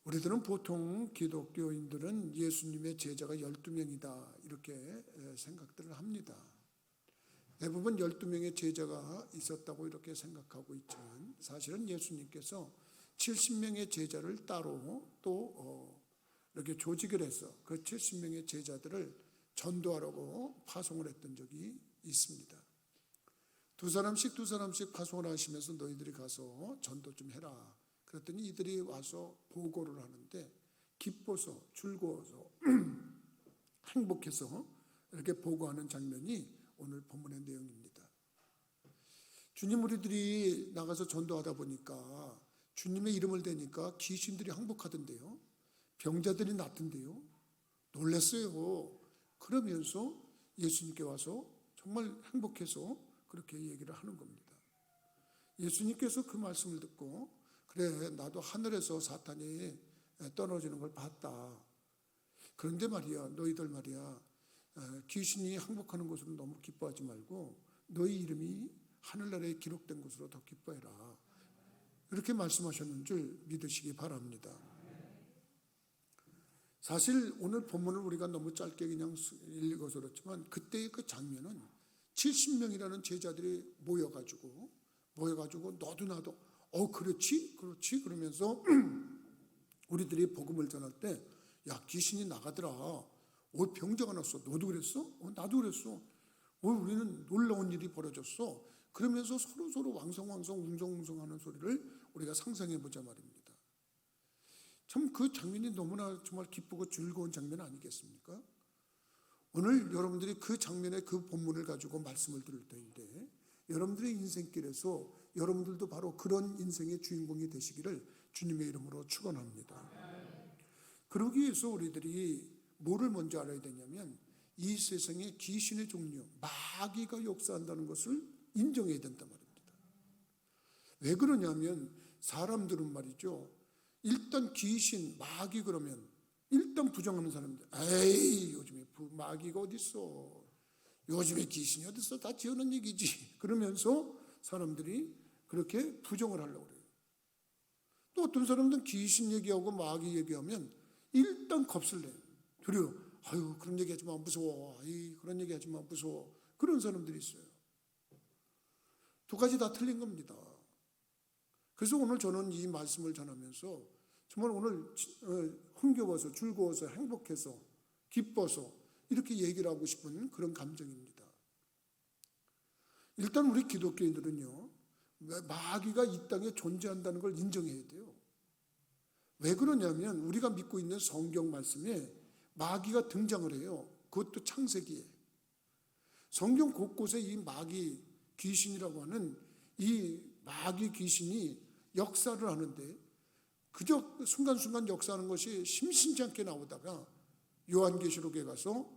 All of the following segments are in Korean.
우리들은 보통 기독교인들은 예수님의 제자가 12명이다 이렇게 생각들을 합니다. 대부분 12명의 제자가 있었다고 이렇게 생각하고 있지만 사실은 예수님께서 70명의 제자를 따로 또 이렇게 조직을 해서 그 70명의 제자들을 전도하라고 파송을 했던 적이 있습니다. 두 사람씩 파송을 하시면서 너희들이 가서 전도 좀 해라. 그랬더니 이들이 와서 보고를 하는데 기뻐서 즐거워서 행복해서 이렇게 보고하는 장면이 오늘 본문의 내용입니다. 주님 우리들이 나가서 전도하다 보니까 주님의 이름을 대니까 귀신들이 항복하던데요. 병자들이 낫던데요. 놀랐어요. 그러면서 예수님께 와서 정말 행복해서 그렇게 얘기를 하는 겁니다. 예수님께서 그 말씀을 듣고 그래 나도 하늘에서 사탄이 떨어지는 걸 봤다. 그런데 말이야 너희들 말이야 귀신이 항복하는 것으로 너무 기뻐하지 말고 너희 이름이 하늘나라에 기록된 것으로 더 기뻐해라. 이렇게 말씀하셨는 줄 믿으시기 바랍니다. 사실 오늘 본문을 우리가 너무 짧게 그냥 읽어서 그렇지만 그때의 그 장면은 70명이라는 제자들이 모여가지고 너도 나도 그렇지 그러면서 우리들이 복음을 전할 때 야 귀신이 나가더라. 병자가 났어. 너도 그랬어? 나도 그랬어. 우리는 놀라운 일이 벌어졌어. 그러면서 서로 왕성왕성 웅성웅성하는 소리를 우리가 상상해 보자 말입니다. 참 그 장면이 너무나 정말 기쁘고 즐거운 장면 아니겠습니까? 오늘 여러분들이 그 장면의 그 본문을 가지고 말씀을 들을 때인데 여러분들의 인생길에서 여러분들도 바로 그런 인생의 주인공이 되시기를 주님의 이름으로 축원합니다. 그러기 위해서 우리들이 뭐를 먼저 알아야 되냐면 이 세상에 귀신의 종류, 마귀가 역사한다는 것을 인정해야 된단 말입니다. 왜 그러냐면 사람들은 말이죠. 일단 귀신, 마귀 그러면 일단 부정하는 사람들. 에이 요즘에 마귀가 어딨어. 요즘에 귀신이 어딨어. 다 지어놓은 얘기지. 그러면서 사람들이 그렇게 부정을 하려고 그래요. 또 어떤 사람들은 귀신 얘기하고 마귀 얘기하면 일단 겁을 내요. 두려워. 그런 얘기하지 마 무서워. 그런 얘기하지 마 무서워. 그런 사람들이 있어요. 두 가지 다 틀린 겁니다. 그래서 오늘 저는 이 말씀을 전하면서 정말 오늘 흥겨워서 즐거워서 행복해서 기뻐서 이렇게 얘기를 하고 싶은 그런 감정입니다. 일단 우리 기독교인들은요 마귀가 이 땅에 존재한다는 걸 인정해야 돼요. 왜 그러냐면 우리가 믿고 있는 성경 말씀에 마귀가 등장을 해요. 그것도 창세기에. 성경 곳곳에 이 마귀 귀신이라고 하는 이 마귀 귀신이 역사를 하는데 그저 순간순간 역사하는 것이 심심치 않게 나오다가 요한계시록에 가서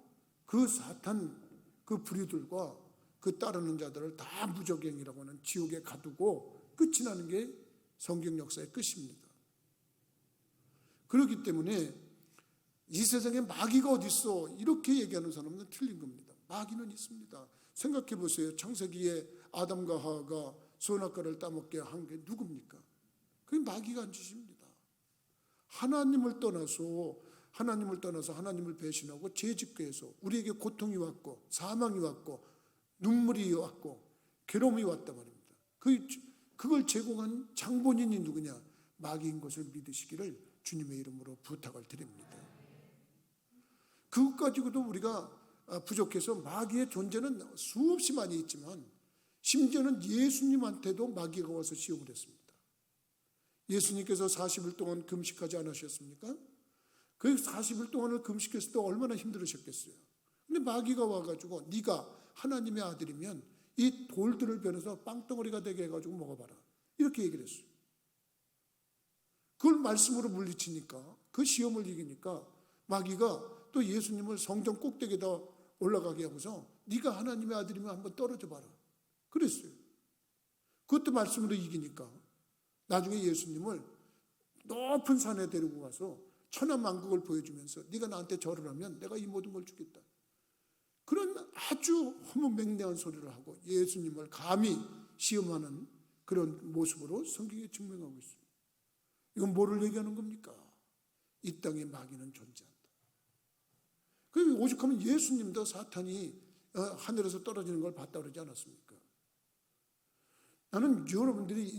그 사탄 그 불의들과 그 따르는 자들을 다 무적행이라고 하는 지옥에 가두고 끝이 나는 게 성경 역사의 끝입니다. 그렇기 때문에 이 세상에 마귀가 어디 있어 이렇게 얘기하는 사람은 틀린 겁니다. 마귀는 있습니다. 생각해 보세요. 창세기에 아담과 하와가 선악과를 따먹게 한 게 누굽니까? 그게 마귀가 한 짓입니다. 하나님을 떠나서 하나님을 배신하고 죄짓게해서 우리에게 고통이 왔고 사망이 왔고 눈물이 왔고 괴로움이 왔단 말입니다. 그걸 제공한 장본인이 누구냐? 마귀인 것을 믿으시기를 주님의 이름으로 부탁을 드립니다. 그것 가지고도 우리가 부족해서 마귀의 존재는 수없이 많이 있지만 심지어는 예수님한테도 마귀가 와서 시험을 했습니다. 예수님께서 40일 동안 금식하지 않으셨습니까? 그 40일 동안을 금식했을 때 얼마나 힘들으셨겠어요. 근데 마귀가 와가지고 네가 하나님의 아들이면 이 돌들을 변해서 빵덩어리가 되게 해가지고 먹어봐라. 이렇게 얘기를 했어요. 그걸 말씀으로 물리치니까 그 시험을 이기니까 마귀가 또 예수님을 성전 꼭대기에다 올라가게 하고서 네가 하나님의 아들이면 한번 떨어져 봐라. 그랬어요. 그것도 말씀으로 이기니까 나중에 예수님을 높은 산에 데리고 가서 천하만국을 보여주면서 네가 나한테 절을 하면 내가 이 모든 걸 주겠다. 그런 아주 허무맹랑한 소리를 하고 예수님을 감히 시험하는 그런 모습으로 성경에 증명하고 있습니다. 이건 뭐를 얘기하는 겁니까? 이 땅에 마귀는 존재한다. 그 오죽하면 예수님도 사탄이 하늘에서 떨어지는 걸 봤다 그러지 않았습니까? 나는 여러분들이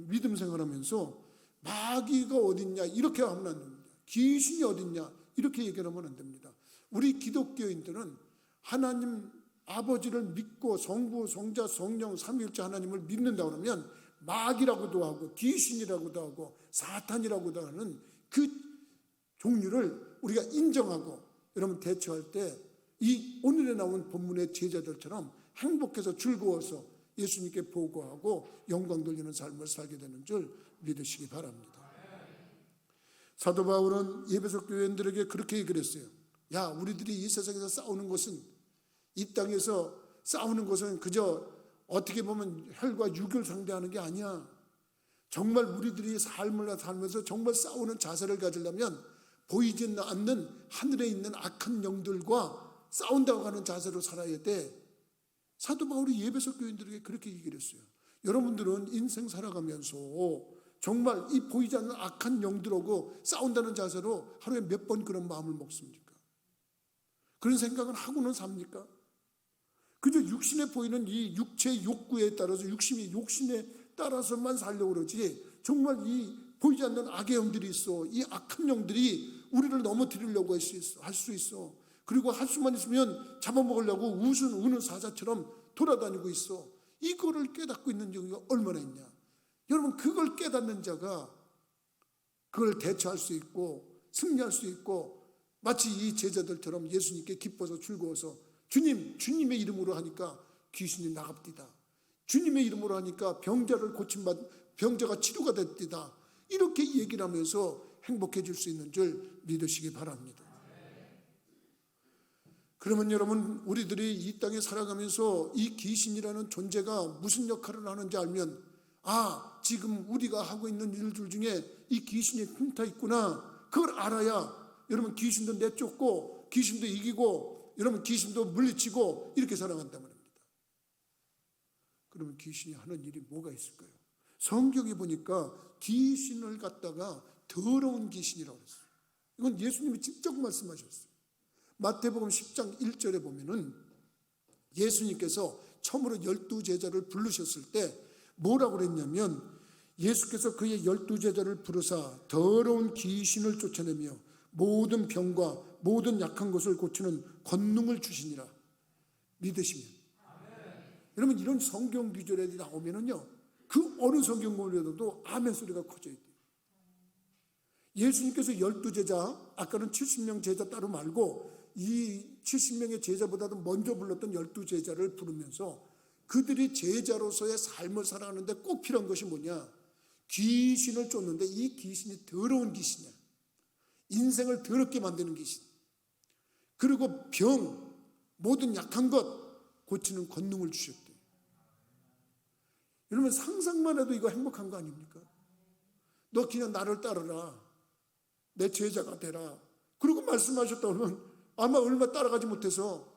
믿음 생활하면서 마귀가 어딨냐 이렇게 하면 안 됩니다. 귀신이 어딨냐 이렇게 얘기하면 안 됩니다. 우리 기독교인들은 하나님 아버지를 믿고 성부, 성자, 성령, 삼위일체 하나님을 믿는다 그러면 마귀라고도 하고 귀신이라고도 하고 사탄이라고도 하는 그 종류를 우리가 인정하고 여러분 대처할 때 이 오늘에 나온 본문의 제자들처럼 행복해서 즐거워서 예수님께 보고하고 영광 돌리는 삶을 살게 되는 줄 믿으시기 바랍니다. 사도 바울은 에베소 교인들에게 그렇게 얘기를 했어요. 야, 우리들이 이 세상에서 싸우는 것은, 이 땅에서 싸우는 것은 그저 어떻게 보면 혈과 육을 상대하는 게 아니야. 정말 우리들이 삶을 살면서 정말 싸우는 자세를 가지려면 보이지 않는 하늘에 있는 악한 영들과 싸운다고 하는 자세로 살아야 돼. 사도 바울이 에베소 교인들에게 그렇게 얘기를 했어요. 여러분들은 인생 살아가면서 정말 이 보이지 않는 악한 영들하고 싸운다는 자세로 하루에 몇 번 그런 마음을 먹습니까? 그런 생각은 하고는 삽니까? 그저 육신에 보이는 이 육체의 욕구에 따라서 육신의 욕심에 따라서만 살려고 그러지 정말 이 보이지 않는 악의 영들이 있어. 이 악한 영들이 우리를 넘어뜨리려고 할 수 있어. 그리고 할 수만 있으면 잡아먹으려고 우는 사자처럼 돌아다니고 있어. 이거를 깨닫고 있는 경우가 얼마나 있냐. 여러분, 그걸 깨닫는 자가 그걸 대처할 수 있고 승리할 수 있고 마치 이 제자들처럼 예수님께 기뻐서 즐거워서 주님의 이름으로 하니까 귀신이 나갑디다. 주님의 이름으로 하니까 병자가 치료가 됐디다. 이렇게 얘기를 하면서 행복해질 수 있는 줄 믿으시기 바랍니다. 그러면 여러분, 우리들이 이 땅에 살아가면서 이 귀신이라는 존재가 무슨 역할을 하는지 알면 지금 우리가 하고 있는 일들 중에 이 귀신이 흠타 있구나. 그걸 알아야 여러분 귀신도 내쫓고 귀신도 이기고 여러분 귀신도 물리치고 이렇게 살아간단 말입니다. 그러면 귀신이 하는 일이 뭐가 있을까요? 성경에 보니까 귀신을 갖다가 더러운 귀신이라고 했어요. 이건 예수님이 직접 말씀하셨어요. 마태복음 10장 1절에 보면은 예수님께서 처음으로 12제자를 부르셨을 때 뭐라고 그랬냐면 예수께서 그의 12제자를 부르사 더러운 귀신을 쫓아내며 모든 병과 모든 약한 것을 고치는 권능을 주시니라. 믿으시면. 여러분, 이런 성경 구절에 나오면은요, 그 어느 성경 구절에도 아멘 소리가 커져야 돼요. 예수님께서 12제자, 아까는 70명 제자 따로 말고 이 70명의 제자보다도 먼저 불렀던 12제자를 부르면서 그들이 제자로서의 삶을 살아가는데 꼭 필요한 것이 뭐냐? 귀신을 쫓는데 이 귀신이 더러운 귀신이야. 인생을 더럽게 만드는 귀신. 그리고 모든 약한 것 고치는 권능을 주셨대요. 여러분, 상상만 해도 이거 행복한 거 아닙니까? 너 그냥 나를 따르라. 내 제자가 되라. 그리고 말씀하셨다 그러면 아마 얼마 따라가지 못해서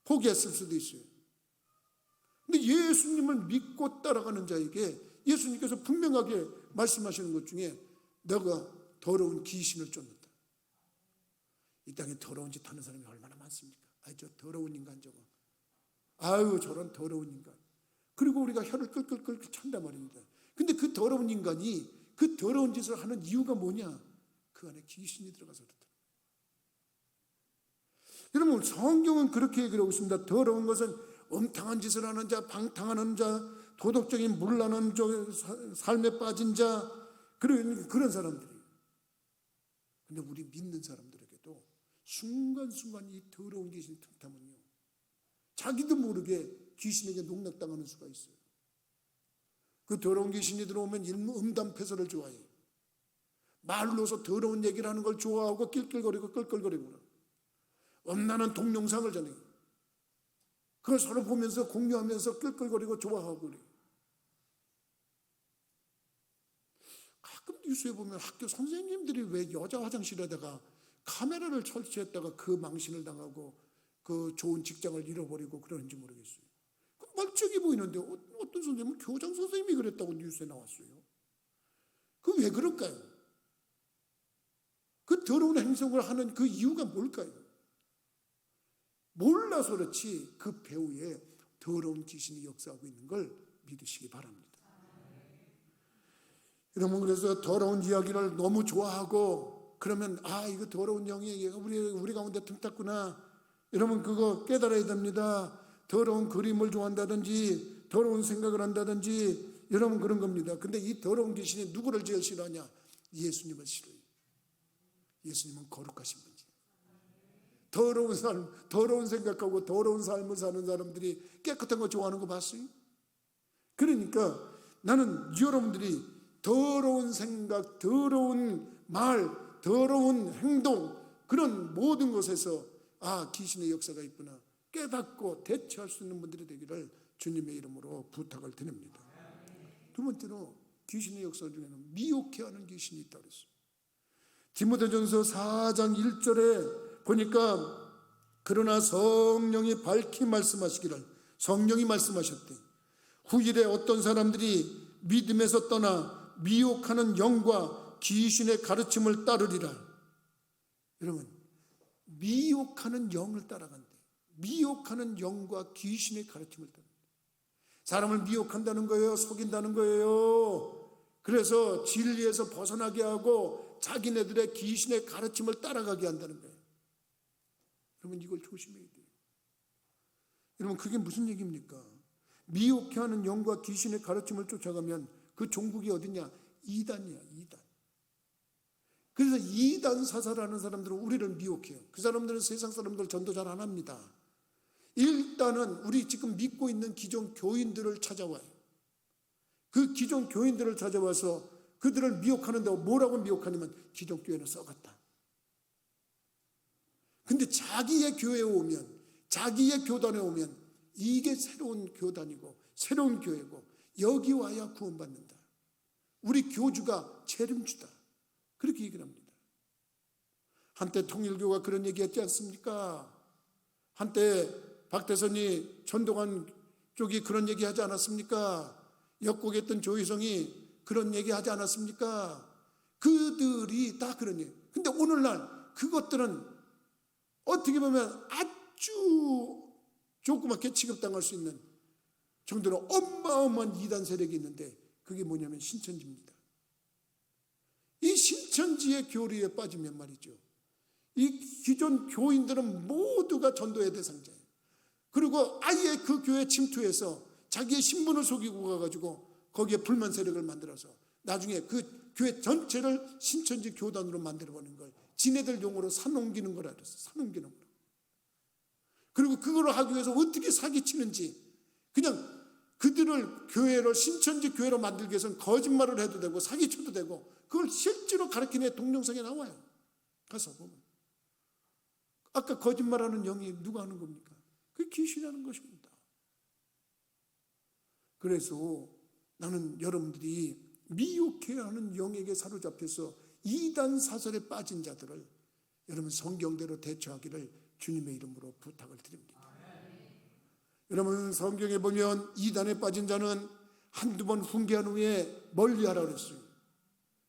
포기했을 수도 있어요. 근데 예수님을 믿고 따라가는 자에게 예수님께서 분명하게 말씀하시는 것 중에 너가 더러운 귀신을 쫓는다. 이 땅에 더러운 짓 하는 사람이 얼마나 많습니까? 저 더러운 인간 저거. 저런 더러운 인간. 그리고 우리가 혀를 끌끌끌 찬단 말입니다. 근데 그 더러운 인간이 그 더러운 짓을 하는 이유가 뭐냐? 그 안에 귀신이 들어가서 그렇다. 여러분, 성경은 그렇게 얘기하고 있습니다. 더러운 것은 엄탕한 짓을 하는 자, 방탕하는 자, 도덕적인 문란한 삶에 빠진 자, 그런 사람들이에요. 근데 우리 믿는 사람들에게도 순간순간 이 더러운 귀신이 틈타면요, 자기도 모르게 귀신에게 농락당하는 수가 있어요. 그 더러운 귀신이 들어오면 음담패설을 좋아해요. 말로서 더러운 얘기를 하는 걸 좋아하고 낄낄거리고 끌끌거리고 엄난한 동영상을 전해요. 그걸 서로 보면서 공유하면서 끌끌거리고 좋아하고 그래요. 가끔 뉴스에 보면 학교 선생님들이 왜 여자 화장실에다가 카메라를 설치했다가 그 망신을 당하고 그 좋은 직장을 잃어버리고 그러는지 모르겠어요. 멀쩡해 보이는데 어떤 선생님은 교장 선생님이 그랬다고 뉴스에 나왔어요. 그 왜 그럴까요? 그 더러운 행동을 하는 그 이유가 뭘까요? 몰라서 그렇지 그 배후에 더러운 귀신이 역사하고 있는 걸 믿으시기 바랍니다. 여러분, 그래서 더러운 이야기를 너무 좋아하고 그러면 이거 더러운 영이 우리 가운데 틈탔구나. 여러분, 그거 깨달아야 됩니다. 더러운 그림을 좋아한다든지 더러운 생각을 한다든지 여러분, 그런 겁니다. 근데 이 더러운 귀신이 누구를 제일 싫어하냐? 예수님을 싫어해요. 예수님은 거룩하신 분이에요. 더러운 삶, 더러운 생각하고 더러운 삶을 사는 사람들이 깨끗한 거 좋아하는 거 봤어요? 그러니까 나는 여러분들이 더러운 생각, 더러운 말, 더러운 행동, 그런 모든 것에서 귀신의 역사가 있구나 깨닫고 대처할 수 있는 분들이 되기를 주님의 이름으로 부탁을 드립니다. 두 번째로 귀신의 역사 중에는 미혹해하는 귀신이 있다고 그랬어요. 디모데전서 4장 1절에 보니까 그러나 성령이 밝히 말씀하시기를, 성령이 말씀하셨대. 후일에 어떤 사람들이 믿음에서 떠나 미혹하는 영과 귀신의 가르침을 따르리라. 여러분, 미혹하는 영을 따라간대. 미혹하는 영과 귀신의 가르침을 따라간대. 사람을 미혹한다는 거예요. 속인다는 거예요. 그래서 진리에서 벗어나게 하고 자기네들의 귀신의 가르침을 따라가게 한다는 거예요. 여러분, 이걸 조심해야 돼요. 여러분, 그게 무슨 얘기입니까? 미혹해 하는 영과 귀신의 가르침을 쫓아가면 그 종국이 어디냐? 이단이야, 이단. 그래서 이단 사사라는 사람들은 우리를 미혹해요. 그 사람들은 세상 사람들 전도 잘 안 합니다. 일단은 우리 지금 믿고 있는 기존 교인들을 찾아와요. 그 기존 교인들을 찾아와서 그들을 미혹하는데 뭐라고 미혹하냐면 기존 교회는 썩었다. 근데 자기의 교회에 오면, 자기의 교단에 오면 이게 새로운 교단이고 새로운 교회고 여기 와야 구원받는다. 우리 교주가 재림주다. 그렇게 얘기를 합니다. 한때 통일교가 그런 얘기했지 않습니까? 한때 박대선이 전도관 쪽이 그런 얘기하지 않았습니까? 역곡에 있던 조희성이 그런 얘기하지 않았습니까? 그들이 다 그런 얘기. 근데 오늘날 그것들은 어떻게 보면 아주 조그맣게 취급당할 수 있는 정도로 어마어마한 이단 세력이 있는데 그게 뭐냐면 신천지입니다. 이 신천지의 교리에 빠지면 말이죠, 이 기존 교인들은 모두가 전도의 대상자예요. 그리고 아예 그 교회 침투해서 자기의 신분을 속이고 가가지고 거기에 불만 세력을 만들어서 나중에 그 교회 전체를 신천지 교단으로 만들어버리는 걸 지네들 용어로 산옮기는 거라 그랬어요. 산옮기는 거. 그리고 그걸 하기 위해서 어떻게 사기치는지, 그냥 그들을 교회를 신천지 교회로 만들기 위해서는 거짓말을 해도 되고 사기쳐도 되고 그걸 실제로 가르치는 동영상에 나와요. 가서 보면 아까 거짓말하는 영이 누가 하는 겁니까? 그게 귀신이 하는 것입니다. 그래서 나는 여러분들이 미혹해야 하는 영에게 사로잡혀서 이단 사설에 빠진 자들을 여러분 성경대로 대처하기를 주님의 이름으로 부탁을 드립니다. 여러분, 성경에 보면 이단에 빠진 자는 한두 번 훈계한 후에 멀리하라 그랬어요.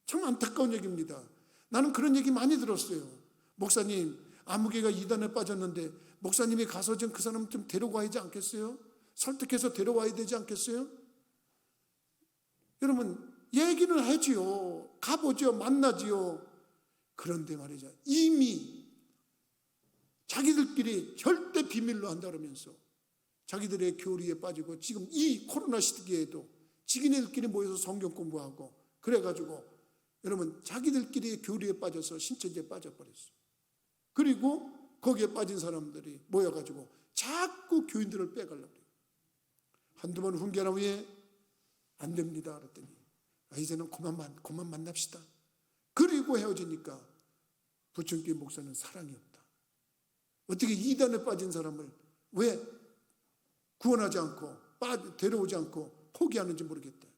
참 안타까운 얘기입니다. 나는 그런 얘기 많이 들었어요. 목사님, 아무개가 이단에 빠졌는데 목사님이 가서 좀 그 사람 좀 데려와야 하지 않겠어요? 설득해서 데려와야 되지 않겠어요? 여러분, 얘기는 하지요. 가보죠. 만나지요. 그런데 말이죠, 이미 자기들끼리 절대 비밀로 한다 그러면서 자기들의 교리에 빠지고 지금 이 코로나 시기에도 지기네들끼리 모여서 성경 공부하고 그래가지고 여러분 자기들끼리 교리에 빠져서 신천지에 빠져버렸어요. 그리고 거기에 빠진 사람들이 모여가지고 자꾸 교인들을 빼가려고 해요. 한두 번 훈계한 후에 안 됩니다 그랬더니 이제는 그만 만납시다. 그리고 헤어지니까 부천교회 목사는 사랑이 없다. 어떻게 이단에 빠진 사람을 왜 구원하지 않고 데려오지 않고 포기하는지 모르겠다.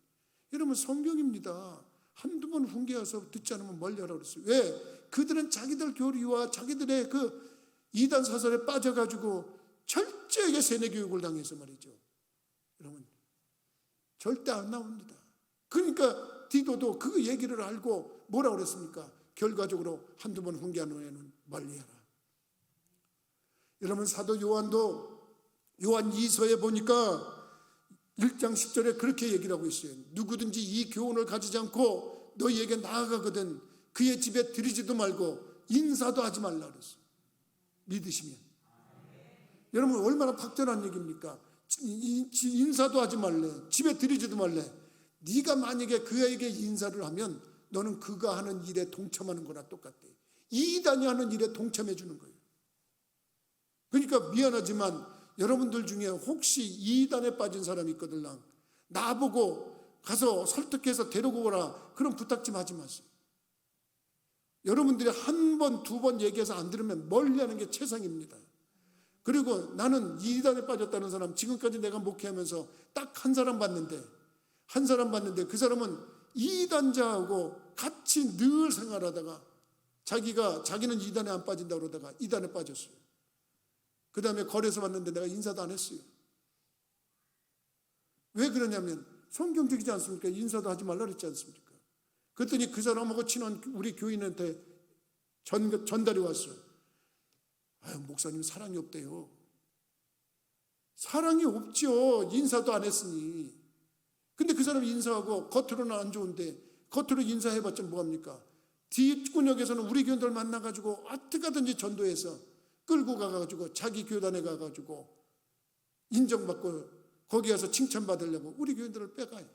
여러분, 성경입니다. 한두 번 훈계해서 듣지 않으면 멀리하라고 그랬어요. 왜? 그들은 자기들 교리와 자기들의 그 이단 사설에 빠져가지고 철저하게 세뇌 교육을 당해서 말이죠. 여러분, 절대 안 나옵니다. 그러니까 디도도 그 얘기를 알고 뭐라고 그랬습니까? 결과적으로 한두 번 훈계한 후에는 멀리해라. 여러분, 사도 요한도 요한 2서에 보니까 1장 10절에 그렇게 얘기를 하고 있어요. 누구든지 이 교훈을 가지지 않고 너희에게 나아가거든 그의 집에 들이지도 말고 인사도 하지 말라 그랬어요. 믿으시면. 여러분, 얼마나 박전한 얘기입니까? 인사도 하지 말래, 집에 들이지도 말래. 네가 만약에 그에게 인사를 하면 너는 그가 하는 일에 동참하는 거나 똑같대. 이단이 하는 일에 동참해 주는 거예요. 그러니까 미안하지만 여러분들 중에 혹시 이단에 빠진 사람이 있거든요. 나보고 가서 설득해서 데리고 오라, 그런 부탁 좀 하지 마세요. 여러분들이 한 번, 두 번 얘기해서 안 들으면 멀리하는 게 최상입니다. 그리고 나는 이단에 빠졌다는 사람, 지금까지 내가 목회하면서 딱 한 사람 봤는데 그 사람은 이단자하고 같이 늘 생활하다가 자기는 이단에 안 빠진다고 그러다가 이단에 빠졌어요. 그 다음에 거리에서 봤는데 내가 인사도 안 했어요. 왜 그러냐면 성경적이지 않습니까? 인사도 하지 말라 그랬지 않습니까? 그랬더니 그 사람하고 친한 우리 교인한테 전달이 왔어요. 아유, 목사님 사랑이 없대요. 사랑이 없죠. 인사도 안 했으니. 근데 그 사람이 인사하고 겉으로는 안 좋은데 겉으로 인사해봤자 뭐합니까? 뒷구역에서는 우리 교인들 만나가지고 어떻게 하든지 전도해서 끌고 가가지고 자기 교단에 가가지고 인정받고 거기 가서 칭찬받으려고 우리 교인들을 빼가요.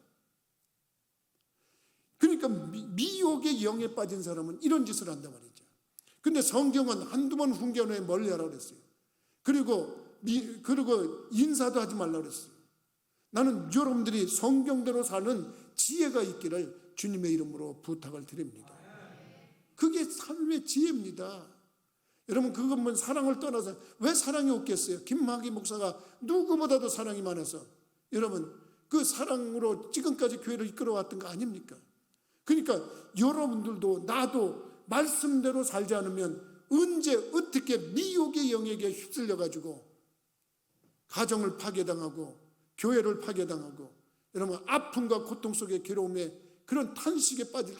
그러니까 미혹의 영에 빠진 사람은 이런 짓을 한단 말이죠. 근데 성경은 한두 번 훈계한 후에 멀리하라고 그랬어요. 그리고 인사도 하지 말라고 그랬어요. 나는 여러분들이 성경대로 사는 지혜가 있기를 주님의 이름으로 부탁을 드립니다. 그게 삶의 지혜입니다. 여러분, 그건 사랑을 떠나서 왜 사랑이 없겠어요? 김학의 목사가 누구보다도 사랑이 많아서 여러분, 그 사랑으로 지금까지 교회를 이끌어왔던 거 아닙니까? 그러니까 여러분들도 나도 말씀대로 살지 않으면 언제 어떻게 미혹의 영에게 휩쓸려가지고 가정을 파괴당하고 교회를 파괴당하고 여러분 아픔과 고통 속의 괴로움에 그런 탄식에 빠질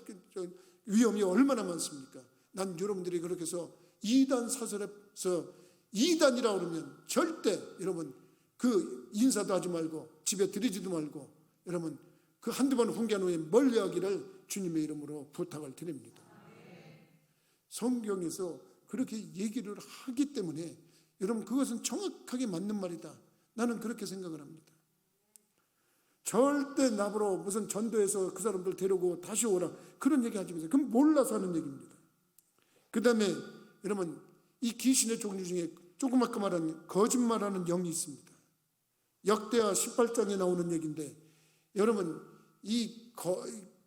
위험이 얼마나 많습니까? 난 여러분들이 그렇게 해서 이단 사설에서 이단이라고 그러면 절대 여러분 그 인사도 하지 말고 집에 들이지도 말고 여러분 그 한두 번 훈계한 후에 멀리하기를 주님의 이름으로 부탁을 드립니다. 성경에서 그렇게 얘기를 하기 때문에 여러분 그것은 정확하게 맞는 말이다. 나는 그렇게 생각을 합니다. 절대 나보러 무슨 전도해서 그 사람들 데리고 다시 오라 그런 얘기 하지 마세요. 그럼 몰라서 하는 얘기입니다. 그 다음에 여러분 이 귀신의 종류 중에 조그맣게 말하는 거짓말하는 영이 있습니다. 역대하 18장에 나오는 얘기인데 여러분 이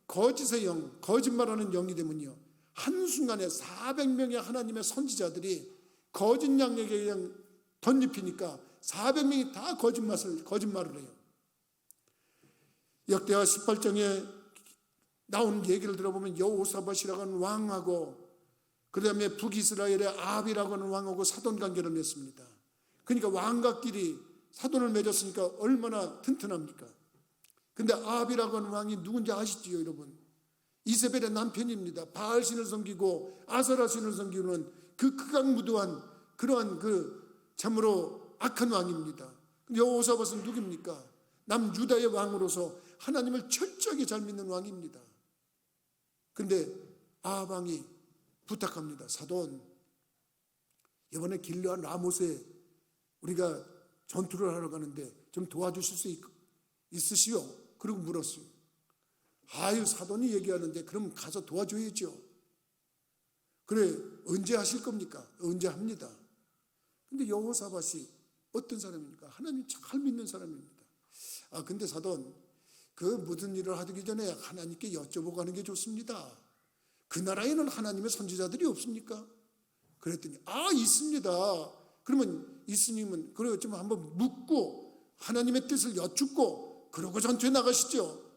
거짓의 영, 거짓말하는 영이 되면요 한순간에 400명의 하나님의 선지자들이 거짓 양에게 그냥 덧입히니까 400명이 다 거짓말을 해요. 역대하 18장에 나오는 얘기를 들어보면 여호사밧이라고 하는 왕하고 그 다음에 북이스라엘의 아합이라고 하는 왕하고 사돈 관계를 맺습니다. 그러니까 왕과끼리 사돈을 맺었으니까 얼마나 튼튼합니까? 근데 아합이라고 하는 왕이 누군지 아시지요 여러분? 이세벨의 남편입니다. 바알신을 섬기고 아세라신을 섬기는 그 극악무도한 그러한 그 참으로 악한 왕입니다. 여호사밧은 누굽니까? 남유다의 왕으로서 하나님을 철저하게 잘 믿는 왕입니다. 근데 아합 왕이 부탁합니다. 사돈, 이번에 길르앗 라못에 우리가 전투를 하러 가는데 좀 도와주실 수 있으시오? 그리고 물었어요. 아유, 사돈이 얘기하는데 그럼 가서 도와줘야죠. 그래, 언제 하실 겁니까? 언제 합니다. 근데 여호사밧이 어떤 사람입니까? 하나님 잘 믿는 사람입니다. 아, 근데 사돈, 그 무슨 일을 하기 전에 하나님께 여쭤보고 하는 게 좋습니다. 그 나라에는 하나님의 선지자들이 없습니까? 그랬더니 있습니다. 그러면 이스님은 그래요 좀 한번 묻고 하나님의 뜻을 여쭙고 그러고 전투에 나가시죠.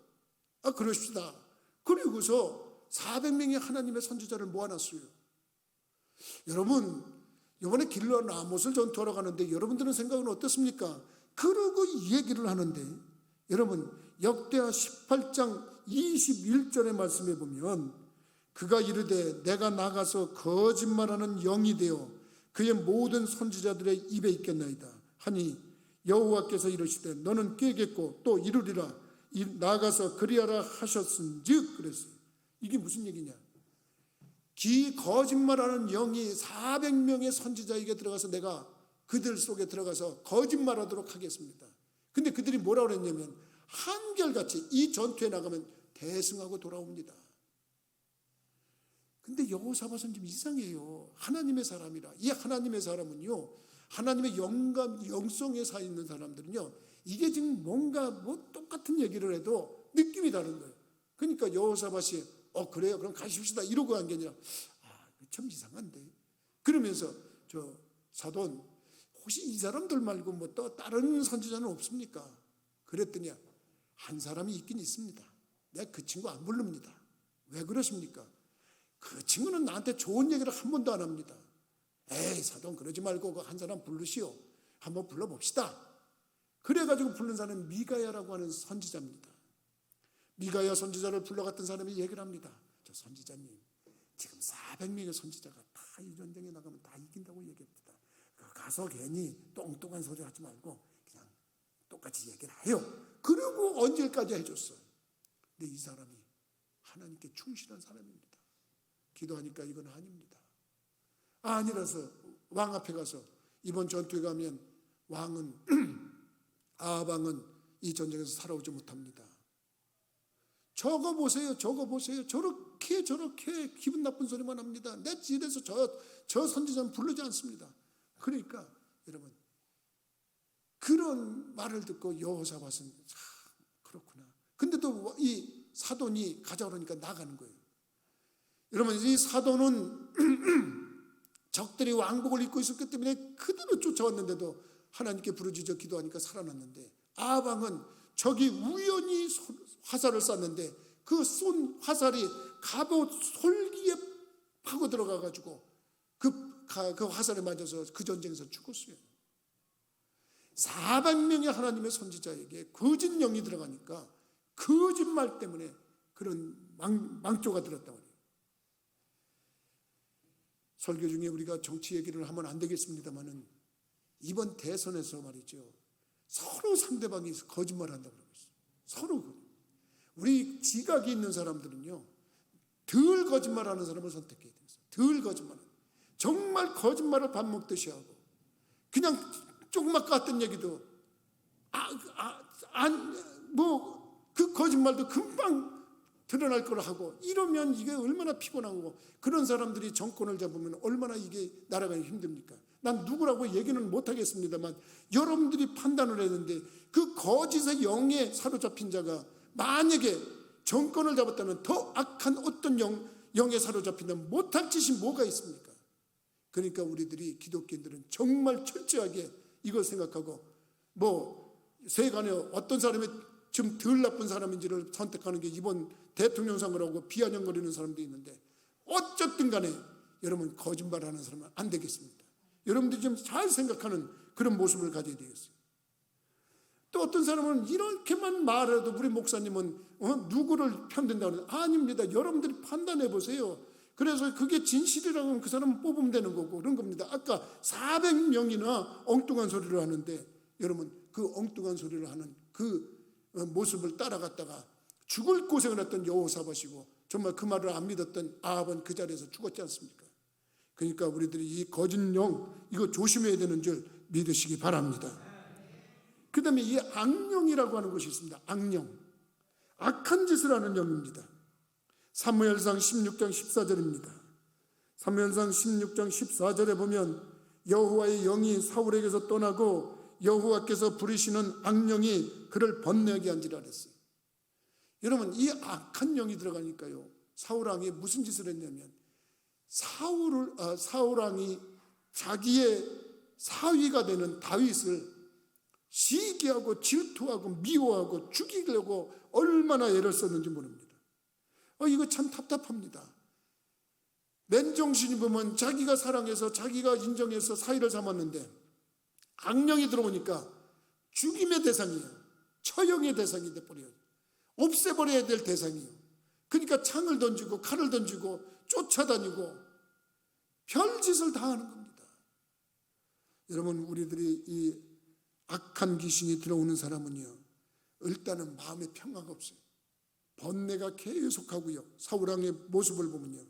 그러십시다. 그리고서 400명의 하나님의 선지자를 모아놨어요. 여러분 이번에 길르앗 라못을 전투하러 가는데 여러분들은 생각은 어떻습니까? 그러고 얘기를 하는데 여러분 역대하 18장 21절의 말씀에 보면 그가 이르되 내가 나가서 거짓말하는 영이 되어 그의 모든 선지자들의 입에 있겠나이다 하니 여호와께서 이르시되 너는 깨겠고 또 이루리라 나가서 그리하라 하셨은즉 그랬어요. 이게 무슨 얘기냐? 거짓말하는 영이 400명의 선지자에게 들어가서 내가 그들 속에 들어가서 거짓말하도록 하겠습니다. 근데 그들이 뭐라고 그랬냐면 한결같이 이 전투에 나가면 대승하고 돌아옵니다. 근데 여호사밧은 좀 이상해요. 하나님의 사람이라. 이 하나님의 사람은요, 하나님의 영성에 사 있는 사람들은요, 이게 지금 뭔가 뭐 똑같은 얘기를 해도 느낌이 다른 거예요. 그러니까 여호사밧이 그래요 그럼 가십시다 이러고 한 게 아니라 참 이상한데 그러면서 저 사돈 혹시 이 사람들 말고 뭐 또 다른 선지자는 없습니까? 그랬더니 한 사람이 있긴 있습니다. 내가 그 친구 안 부릅니다. 왜 그러십니까? 그 친구는 나한테 좋은 얘기를 한 번도 안 합니다. 에이 사돈 그러지 말고 그 한 사람 부르시오. 한번 불러봅시다. 그래가지고 부른 사람이 미가야라고 하는 선지자입니다. 미가야 선지자를 불러갔던 사람이 얘기를 합니다. 저 선지자님 지금 400명의 선지자가 다 이 전쟁에 나가면 다 이긴다고 얘기합니다. 가서 괜히 똥똥한 소리 하지 말고 그냥 똑같이 얘기를 해요. 그리고 언제까지 해줬어요. 근데 이 사람이 하나님께 충실한 사람입니다. 기도하니까 이건 아닙니다. 아니라서 왕 앞에 가서 이번 전투에 가면 왕은 아합 왕은 이 전쟁에서 살아오지 못합니다. 저거 보세요. 저렇게 기분 나쁜 소리만 합니다. 내 집에서 저 선지자는 부르지 않습니다. 그러니까 여러분 그런 말을 듣고 여호사밧은 그렇구나. 근데 또 이 사돈이 가자 그러니까 나가는 거예요. 여러분 이 사돈은 적들이 왕복을 입고 있었기 때문에 그대로 쫓아왔는데도 하나님께 부르짖어 기도하니까 살아났는데 아합 왕은 적이 우연히 화살을 쐈는데 그 쏜 화살이 갑옷 솔기에 파고 들어가가지고 그 화살에 맞아서 그 전쟁에서 죽었어요. 400명의 하나님의 선지자에게 거짓 영이 들어가니까 거짓말 때문에 그런 망조가 들었다고 해요. 설교 중에 우리가 정치 얘기를 하면 안 되겠습니다만은 이번 대선에서 말이죠. 서로 상대방이 거짓말한다고 그러고 있어요. 서로. 우리 지각이 있는 사람들은요. 덜 거짓말하는 사람을 선택해야 돼요. 덜 거짓말. 정말 거짓말을 밥 먹듯이 하고 그냥 조그맣게 같은 얘기도 그 거짓말도 금방 드러날 걸 하고 이러면 이게 얼마나 피곤하고 그런 사람들이 정권을 잡으면 얼마나 이게 나라가 힘듭니까? 난 누구라고 얘기는 못하겠습니다만 여러분들이 판단을 했는데 그 거짓의 영에 사로잡힌 자가 만약에 정권을 잡았다면 더 악한 어떤 영에 사로잡힌다면 못할 짓이 뭐가 있습니까? 그러니까 우리들이 기독교인들은 정말 철저하게 이걸 생각하고 세간에 어떤 사람이 좀 덜 나쁜 사람인지를 선택하는 게 이번 대통령 선거를 하고 비아냥거리는 사람도 있는데 어쨌든 간에 여러분 거짓말하는 사람은 안 되겠습니다. 여러분들이 좀 잘 생각하는 그런 모습을 가져야 되겠어요. 또 어떤 사람은 이렇게만 말해도 우리 목사님은 누구를 편든다고 아닙니다. 여러분들이 판단해 보세요. 그래서 그게 진실이라고 하면 그 사람은 뽑으면 되는 거고 그런 겁니다. 아까 400명이나 엉뚱한 소리를 하는데 여러분 그 엉뚱한 소리를 하는 그 모습을 따라갔다가 죽을 고생을 했던 여호사밧이고 정말 그 말을 안 믿었던 아합은 그 자리에서 죽었지 않습니까? 그러니까 우리들이 이 거짓 영 이거 조심해야 되는 줄 믿으시기 바랍니다. 그 다음에 이 악령이라고 하는 것이 있습니다. 악령. 악한 짓을 하는 영입니다. 사무엘상 16장 14절입니다. 사무엘상 16장 14절에 보면 여호와의 영이 사울에게서 떠나고 여호와께서 부리시는 악령이 그를 번뇌하게 한지라 그랬어요. 여러분 이 악한 영이 들어가니까요. 사울왕이 무슨 짓을 했냐면 사울왕이 자기의 사위가 되는 다윗을 시기하고 질투하고 미워하고 죽이려고 얼마나 애를 썼는지 모릅니다. 이거 참 답답합니다. 맨정신이 보면 자기가 사랑해서 자기가 인정해서 사위를 삼았는데 악령이 들어오니까 죽임의 대상이에요. 처형의 대상이 돼버려요. 없애버려야 될 대상이에요. 그러니까 창을 던지고 칼을 던지고 쫓아다니고 별짓을 다 하는 겁니다. 여러분, 우리들이 이 악한 귀신이 들어오는 사람은요, 일단은 마음에 평화가 없어요. 번뇌가 계속하고요, 사울왕의 모습을 보면요,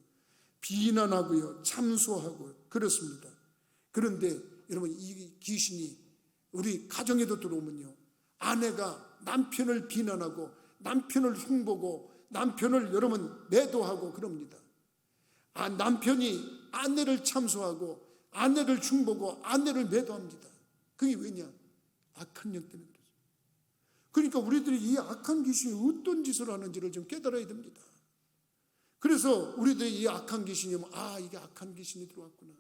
비난하고요, 참소하고 그렇습니다. 그런데 여러분, 이 귀신이 우리 가정에도 들어오면요, 아내가 남편을 비난하고 남편을 흉보고 남편을 여러분 매도하고 그럽니다. 남편이 아내를 참소하고 아내를 흉보고 아내를 매도합니다. 그게 왜냐? 악한 영 때문에 그렇죠. 그러니까 우리들이 이 악한 귀신이 어떤 짓을 하는지를 좀 깨달아야 됩니다. 그래서 우리들이 이 악한 귀신이 이게 악한 귀신이 들어왔구나.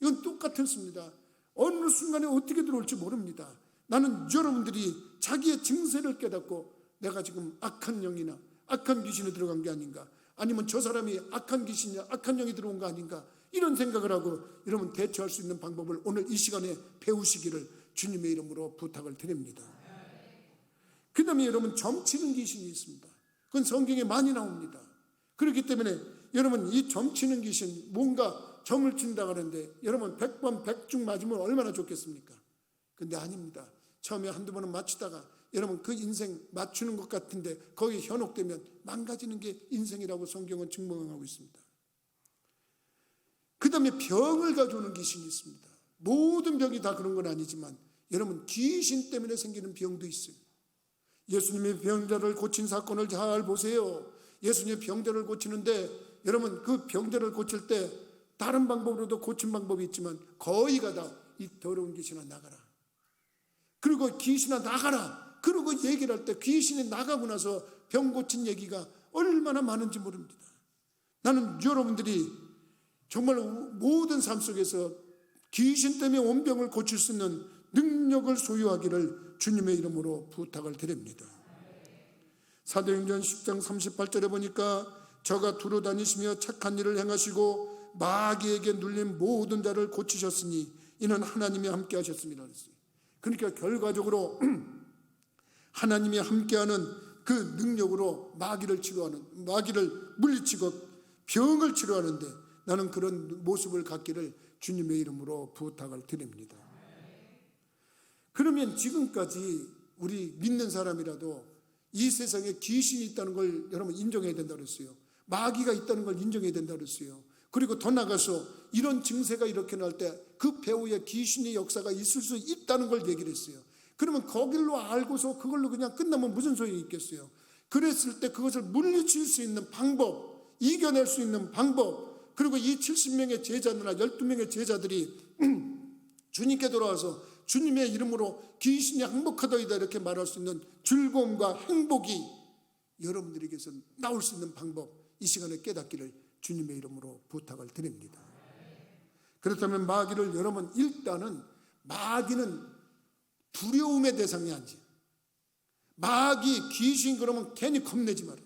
이건 똑같습니다. 어느 순간에 어떻게 들어올지 모릅니다. 나는 여러분들이 자기의 증세를 깨닫고 내가 지금 악한 영이나 악한 귀신이 들어간 게 아닌가, 아니면 저 사람이 악한 귀신이나 악한 영이 들어온 거 아닌가, 이런 생각을 하고 여러분 대처할 수 있는 방법을 오늘 이 시간에 배우시기를 주님의 이름으로 부탁을 드립니다. 그 다음에 여러분, 점치는 귀신이 있습니다. 그건 성경에 많이 나옵니다. 그렇기 때문에 여러분, 이 점치는 귀신, 뭔가 점을 친다 그러는데 여러분 100번 100중 맞으면 얼마나 좋겠습니까? 근데 아닙니다. 처음에 한두 번은 맞추다가 여러분 그 인생 맞추는 것 같은데 거기에 현혹되면 망가지는 게 인생이라고 성경은 증명하고 있습니다. 그 다음에 병을 가져오는 귀신이 있습니다. 모든 병이 다 그런 건 아니지만 여러분, 귀신 때문에 생기는 병도 있어요. 예수님이 병자를 고친 사건을 잘 보세요. 예수님이 병자를 고치는데 여러분, 그 병자를 고칠 때 다른 방법으로도 고친 방법이 있지만 거의가 다 이 더러운 귀신아 나가라, 그리고 귀신아 나가라, 그리고 얘기를 할 때 귀신이 나가고 나서 병 고친 얘기가 얼마나 많은지 모릅니다. 나는 여러분들이 정말 모든 삶 속에서 귀신 때문에 온 병을 고칠 수 있는 능력을 소유하기를 주님의 이름으로 부탁을 드립니다. 사도행전 10장 38절에 보니까 저가 두루 다니시며 착한 일을 행하시고 마귀에게 눌린 모든 자를 고치셨으니 이는 하나님이 함께 하셨습니다. 그러니까 결과적으로 하나님이 함께하는 그 능력으로 마귀를 물리치고 병을 치료하는데 나는 그런 모습을 갖기를 주님의 이름으로 부탁을 드립니다. 그러면 지금까지 우리 믿는 사람이라도 이 세상에 귀신이 있다는 걸 여러분 인정해야 된다고 그랬어요. 마귀가 있다는 걸 인정해야 된다고 그랬어요. 그리고 더 나가서 이런 증세가 이렇게 날 때 그 배후에 귀신의 역사가 있을 수 있다는 걸 얘기를 했어요. 그러면 거길로 알고서 그걸로 그냥 끝나면 무슨 소용이 있겠어요? 그랬을 때 그것을 물리칠 수 있는 방법, 이겨낼 수 있는 방법, 그리고 이 70명의 제자들이나 12명의 제자들이 주님께 돌아와서 주님의 이름으로 귀신이 항복하더이다 이렇게 말할 수 있는 즐거움과 행복이 여러분들에게서 나올 수 있는 방법, 이 시간에 깨닫기를 주님의 이름으로 부탁을 드립니다. 그렇다면 마귀를 여러분, 일단은 마귀는 두려움의 대상이 아니지. 마귀, 귀신 그러면 괜히 겁내지 말아요.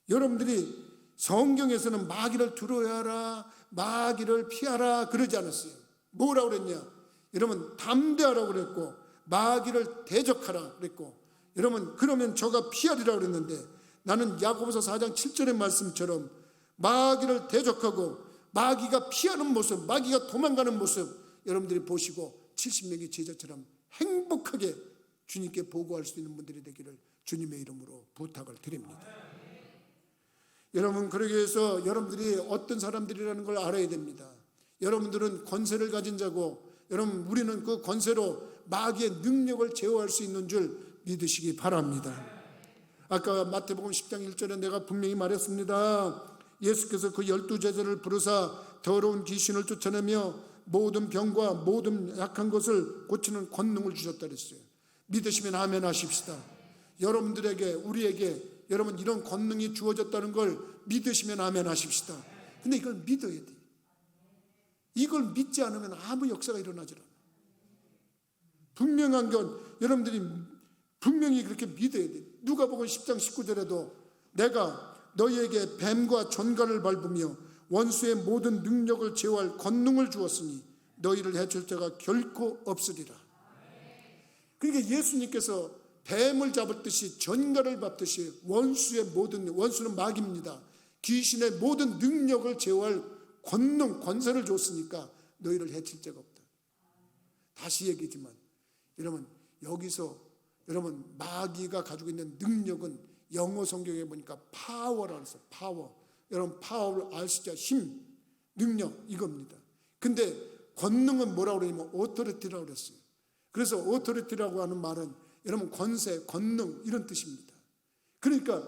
여러분들이 성경에서는 마귀를 두려워하라, 마귀를 피하라 그러지 않았어요. 뭐라고 그랬냐? 여러분, 담대하라고 그랬고 마귀를 대적하라 그랬고, 여러분 그러면 저가 피하리라 그랬는데 나는 야고보서 4장 7절의 말씀처럼 마귀를 대적하고 마귀가 피하는 모습, 마귀가 도망가는 모습 여러분들이 보시고 70명의 제자처럼 행복하게 주님께 보고할 수 있는 분들이 되기를 주님의 이름으로 부탁을 드립니다. 여러분, 그러기 위해서 여러분들이 어떤 사람들이라는 걸 알아야 됩니다. 여러분들은 권세를 가진 자고, 여러분 우리는 그 권세로 마귀의 능력을 제어할 수 있는 줄 믿으시기 바랍니다. 아까 마태복음 10장 1절에 내가 분명히 말했습니다. 예수께서 그 12제자를 부르사 더러운 귀신을 쫓아내며 모든 병과 모든 약한 것을 고치는 권능을 주셨다 그랬어요. 믿으시면 아멘 하십시다. 여러분들에게, 우리에게 여러분 이런 권능이 주어졌다는 걸 믿으시면 아멘 하십시다. 근데 이걸 믿어야 돼요. 이걸 믿지 않으면 아무 역사가 일어나지 않아요. 분명한 건 여러분들이 분명히 그렇게 믿어야 돼요. 누가복음 10장 19절에도 내가 너희에게 뱀과 전갈을 밟으며 원수의 모든 능력을 제어할 권능을 주었으니 너희를 해칠 자가 결코 없으리라. 그러니까 예수님께서 뱀을 잡을듯이 전갈을 밟듯이 원수는 마귀입니다. 귀신의 모든 능력을 제어할 권능, 권세를 줬으니까 너희를 해칠 자가 없다. 다시 얘기지만 여러분, 여기서 여러분 마귀가 가지고 있는 능력은 영어 성경에 보니까 파워라고 했어요. 파워. 여러분 파워를 아시죠? 힘, 능력 이겁니다. 근데 권능은 뭐라고 그러냐면 오토리티라고 그랬어요. 그래서 오토리티라고 하는 말은 여러분 권세, 권능 이런 뜻입니다. 그러니까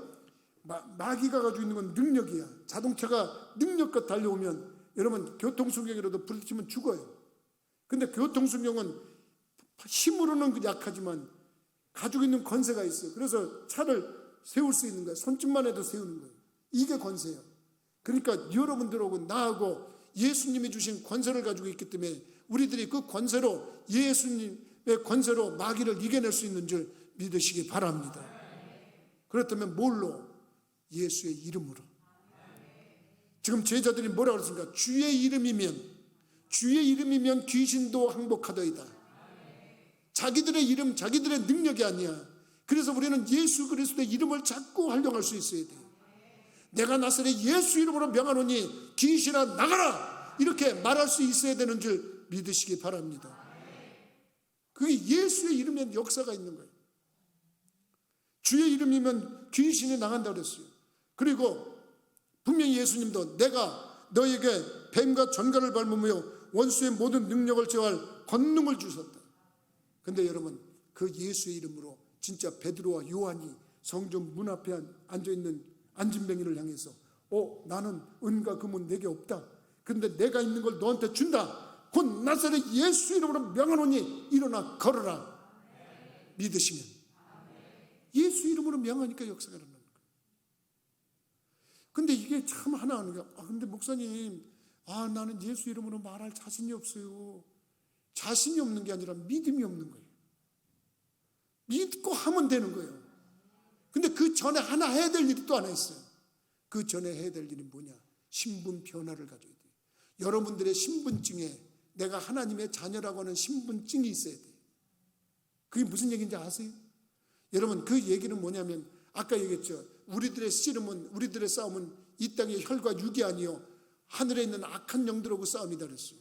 마귀가 가지고 있는 건 능력이야. 자동차가 능력껏 달려오면 여러분 교통순경이라도 부딪히면 죽어요. 근데 교통순경은 힘으로는 약하지만 가지고 있는 권세가 있어요. 그래서 차를 세울 수 있는 거예요. 손짓만 해도 세우는 거예요. 이게 권세예요. 그러니까 여러분들하고 나하고 예수님이 주신 권세를 가지고 있기 때문에 우리들이 그 권세로, 예수님의 권세로 마귀를 이겨낼 수 있는 줄 믿으시기 바랍니다. 그렇다면 뭘로? 예수의 이름으로. 지금 제자들이 뭐라고 그랬습니까? 주의 이름이면 귀신도 항복하더이다. 자기들의 이름, 자기들의 능력이 아니야. 그래서 우리는 예수 그리스도의 이름을 자꾸 활용할 수 있어야 돼요. 내가 나사렛 예수 이름으로 명하노니 귀신아 나가라, 이렇게 말할 수 있어야 되는 줄 믿으시기 바랍니다. 그게 예수의 이름에 역사가 있는 거예요. 주의 이름이면 귀신이 나간다고 그랬어요. 그리고 분명히 예수님도 내가 너에게 뱀과 전갈을 밟으며 원수의 모든 능력을 제어할 권능을 주셨다. 근데 여러분 그 예수의 이름으로 진짜 베드로와 요한이 성전 문 앞에 앉아있는 안진뱅이를 향해서 나는 은과 금은 내게 없다. 근데 내가 있는 걸 너한테 준다. 곧 나사렛 예수 이름으로 명하노니 일어나 걸어라. 믿으시면 예수 이름으로 명하니까 역사가 일어나는 거예요. 근데 이게 참 하나 하는 거야. 근데 목사님 나는 예수 이름으로 말할 자신이 없어요. 자신이 없는 게 아니라 믿음이 없는 거예요. 믿고 하면 되는 거예요. 근데 그 전에 하나 해야 될 일이 또 하나 있어요. 그 전에 해야 될 일이 뭐냐? 신분 변화를 가져야 돼요. 여러분들의 신분증에 내가 하나님의 자녀라고 하는 신분증이 있어야 돼요. 그게 무슨 얘기인지 아세요? 여러분 그 얘기는 뭐냐면 아까 얘기했죠. 우리들의 씨름은, 우리들의 싸움은 이 땅의 혈과 육이 아니요 하늘에 있는 악한 영들하고 싸움이다 그랬어요.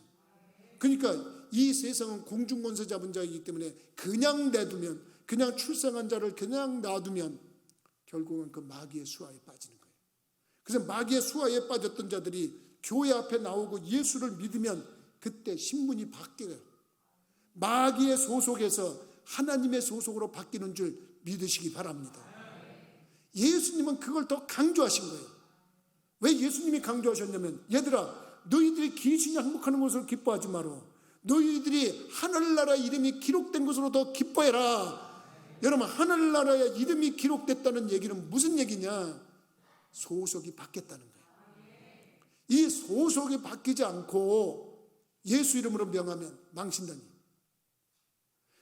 그러니까 이 세상은 공중권세 잡은 자이기 때문에 그냥 내두면, 그냥 출생한 자를 그냥 놔두면 결국은 그 마귀의 수하에 빠지는 거예요. 그래서 마귀의 수하에 빠졌던 자들이 교회 앞에 나오고 예수를 믿으면 그때 신분이 바뀌어요. 마귀의 소속에서 하나님의 소속으로 바뀌는 줄 믿으시기 바랍니다. 예수님은 그걸 더 강조하신 거예요. 왜 예수님이 강조하셨냐면 얘들아 너희들이 귀신이 항복하는 것을 기뻐하지 마라. 너희들이 하늘나라 이름이 기록된 것으로 더 기뻐해라. 여러분 하늘나라에 이름이 기록됐다는 얘기는 무슨 얘기냐? 소속이 바뀌었다는 거예요. 이 소속이 바뀌지 않고 예수 이름으로 명하면 망신다니.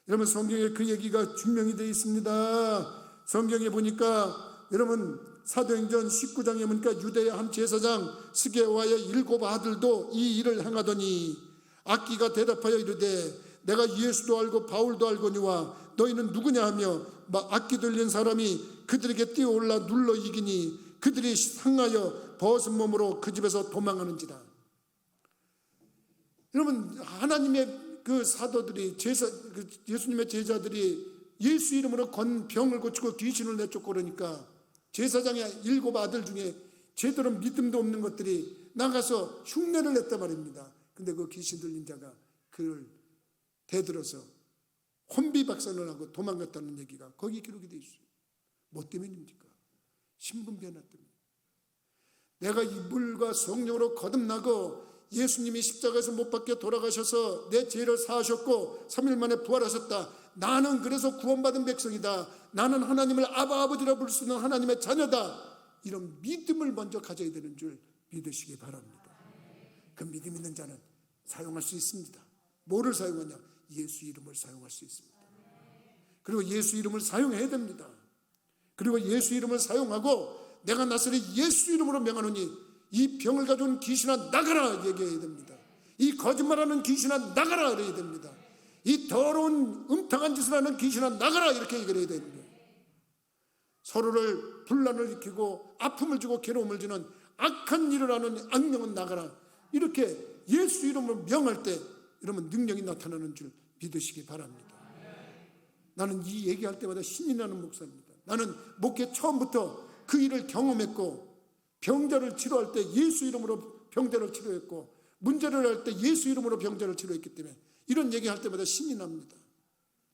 여러분 성경에 그 얘기가 분명히 되어 있습니다. 성경에 보니까 여러분 사도행전 19장에 보니까 유대의 한 제사장 스게와의 7 아들도 이 일을 행하더니 악기가 대답하여 이르되 내가 예수도 알고 바울도 알거니와 너희는 누구냐 하며 악기 들린 사람이 그들에게 뛰어올라 눌러 이기니 그들이 상하여 벗은 몸으로 그 집에서 도망하는지라. 여러분 하나님의 그 사도들이 예수님의 제자들이 예수 이름으로 병을 고치고 귀신을 내쫓고 그러니까 제사장의 7 아들 중에 제대로 믿음도 없는 것들이 나가서 흉내를 냈단 말입니다. 근데 그 귀신 들린 자가 그를 대들어서 혼비박산을 하고 도망갔다는 얘기가 거기 기록이 되어 있어요. 뭐 때문입니까? 신분 변화 때문에. 내가 이 물과 성령으로 거듭나고 예수님이 십자가에서 못 박혀 돌아가셔서 내 죄를 사하셨고 3일 만에 부활하셨다. 나는 그래서 구원받은 백성이다. 나는 하나님을 아버지라 부를 수 있는 하나님의 자녀다. 이런 믿음을 먼저 가져야 되는 줄 믿으시기 바랍니다. 그 믿음 있는 자는 사용할 수 있습니다. 뭐를 사용하냐? 예수 이름을 사용할 수 있습니다. 그리고 예수 이름을 사용해야 됩니다. 그리고 예수 이름을 사용하고 내가 나사렛 예수 이름으로 명하노니 이 병을 가져온 귀신아 나가라 얘기해야 됩니다. 이 거짓말하는 귀신아 나가라 그래야 됩니다. 이 더러운 음탕한 짓을 하는 귀신아 나가라 이렇게 얘기를 해야 되는 거예요. 서로를 분란을 일으키고 아픔을 주고 괴로움을 주는 악한 일을 하는 악령은 나가라. 이렇게 예수 이름으로 명할 때 이러면 능력이 나타나는 줄 믿으시기 바랍니다. 나는 이 얘기할 때마다 신이 나는 목사입니다. 나는 목회 처음부터 그 일을 경험했고, 병자를 치료할 때 예수 이름으로 병자를 치료했고, 문제를 할 때 예수 이름으로 병자를 치료했기 때문에 이런 얘기할 때마다 신이 납니다.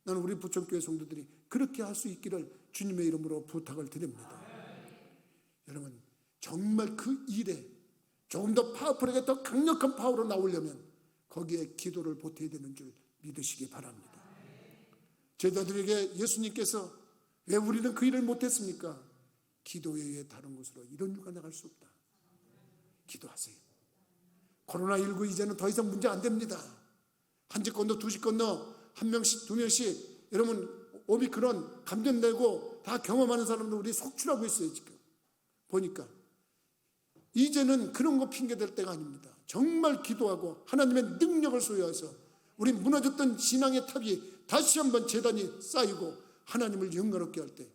나는 우리 부천교회 성도들이 그렇게 할 수 있기를 주님의 이름으로 부탁을 드립니다. 여러분, 정말 그 일에 조금 더 파워풀하게 더 강력한 파워로 나오려면 거기에 기도를 보태야 되는 줄 믿으시기 바랍니다. 제자들에게 예수님께서 왜 우리는 그 일을 못했습니까? 기도 외에 다른 곳으로 이런 유가 나갈 수 없다. 기도하세요. 코로나19 이제는 더 이상 문제 안 됩니다. 한 집 건너 두 집 건너 한 명씩 두 명씩 여러분 오미크론 감염되고 다 경험하는 사람들 우리 속출하고 있어요. 지금 보니까 이제는 그런 거 핑계댈 때가 아닙니다. 정말 기도하고 하나님의 능력을 소유해서 우리 무너졌던 신앙의 탑이 다시 한번 재단이 쌓이고 하나님을 영광롭게 할 때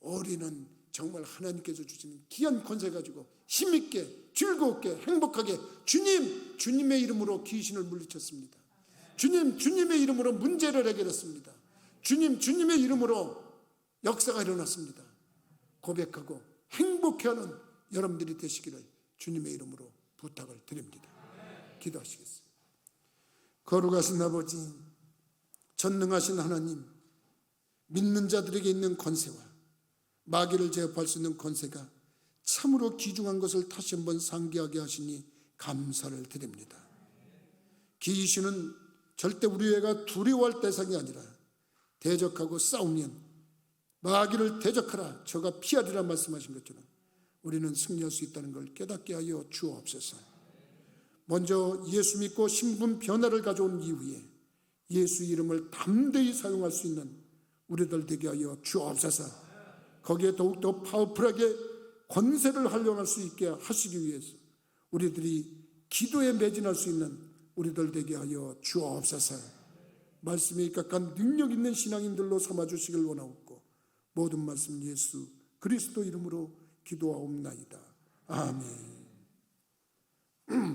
우리는 정말 하나님께서 주신 귀한 권세 가지고 힘있게 즐겁게 행복하게 주님의 이름으로 귀신을 물리쳤습니다. 주님의 이름으로 문제를 해결했습니다. 주님의 이름으로 역사가 일어났습니다. 고백하고 행복해하는 여러분들이 되시기를 주님의 이름으로 부탁을 드립니다. 기도하시겠습니다. 거룩하신 아버지, 전능하신 하나님, 믿는 자들에게 있는 권세와 마귀를 제압할 수 있는 권세가 참으로 귀중한 것을 다시 한번 상기하게 하시니 감사를 드립니다. 귀신은 절대 우리가 두려워할 대상이 아니라 대적하고 싸우면 마귀를 대적하라 저가 피하리라 말씀하신 것처럼 우리는 승리할 수 있다는 걸 깨닫게 하여 주옵소서. 먼저 예수 믿고 신분 변화를 가져온 이후에 예수 이름을 담대히 사용할 수 있는 우리들 되게 하여 주옵소서. 거기에 더욱더 파워풀하게 권세를 활용할 수 있게 하시기 위해서 우리들이 기도에 매진할 수 있는 우리들 되게 하여 주옵소서. 말씀에 입각한 능력 있는 신앙인들로 삼아주시길 원하옵고 모든 말씀 예수 그리스도 이름으로 기도하옵나이다. 아멘.